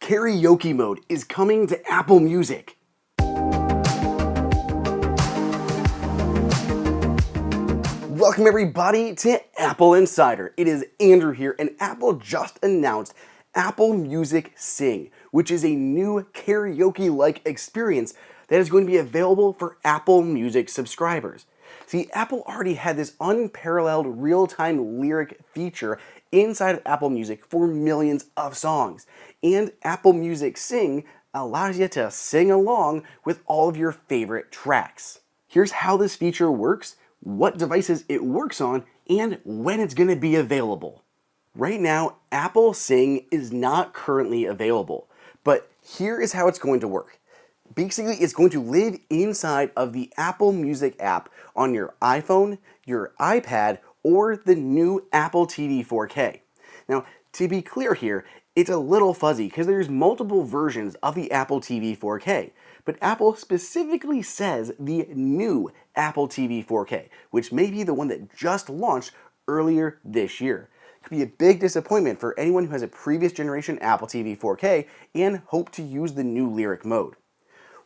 Karaoke mode is coming to Apple Music. Welcome everybody to Apple Insider. It is Andrew here, and Apple just announced Apple Music Sing, which is a new karaoke-like experience that is going to be available for Apple Music subscribers. See, Apple already had this unparalleled real-time lyric feature inside of Apple Music for millions of songs. And Apple Music Sing allows you to sing along with all of your favorite tracks. Here's how this feature works, what devices it works on, and when it's going to be available. Right now, Apple Sing is not currently available, but here is how it's going to work. Basically, it's going to live inside of the Apple Music app on your iPhone, your iPad, or the new Apple TV 4K. Now, to be clear here, it's a little fuzzy because there's multiple versions of the Apple TV 4K, but Apple specifically says the new Apple TV 4K, which may be the one that just launched earlier this year. It could be a big disappointment for anyone who has a previous generation Apple TV 4K and hope to use the new lyric mode.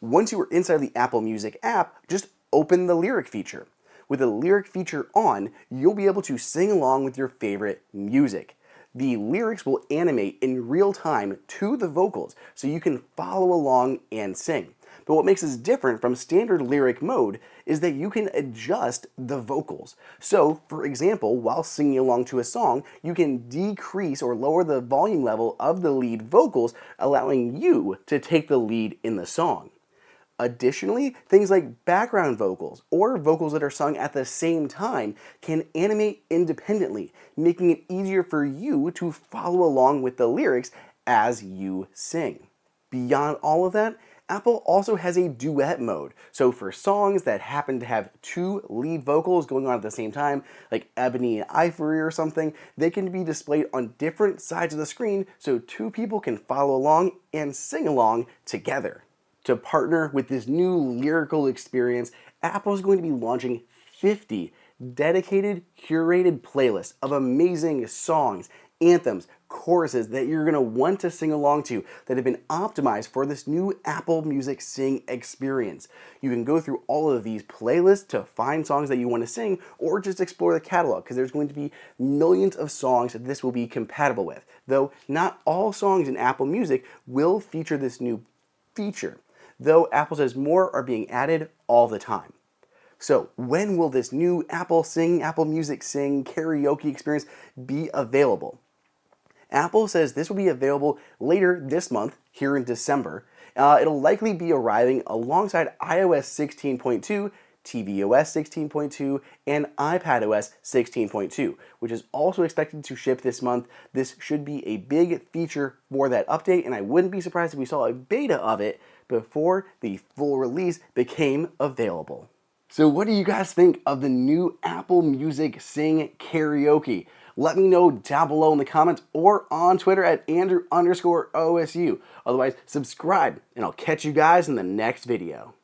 Once you are inside the Apple Music app, just open the lyric feature. With the lyric feature on, you'll be able to sing along with your favorite music. The lyrics will animate in real time to the vocals, so you can follow along and sing. But what makes this different from standard lyric mode is that you can adjust the vocals. So, for example, while singing along to a song, you can decrease or lower the volume level of the lead vocals, allowing you to take the lead in the song. Additionally, things like background vocals or vocals that are sung at the same time can animate independently, making it easier for you to follow along with the lyrics as you sing. Beyond all of that, Apple also has a duet mode. So for songs that happen to have two lead vocals going on at the same time, like Ebony and Ivory or something, they can be displayed on different sides of the screen so two people can follow along and sing along together. To partner with this new lyrical experience, Apple is going to be launching 50 dedicated, curated playlists of amazing songs, anthems, choruses that you're going to want to sing along to that have been optimized for this new Apple Music Sing experience. You can go through all of these playlists to find songs that you want to sing or just explore the catalog because there's going to be millions of songs that this will be compatible with, though not all songs in Apple Music will feature this new feature, though Apple says more are being added all the time. So when will this new Apple Music Sing karaoke experience be available? Apple says this will be available later this month, here in December. It'll likely be arriving alongside iOS 16.2, tvOS 16.2, and iPadOS 16.2, which is also expected to ship this month. This should be a big feature for that update, and I wouldn't be surprised if we saw a beta of it before the full release became available. So what do you guys think of the new Apple Music Sing karaoke? Let me know down below in the comments or on Twitter at Andrew_OSU. Otherwise, subscribe, and I'll catch you guys in the next video.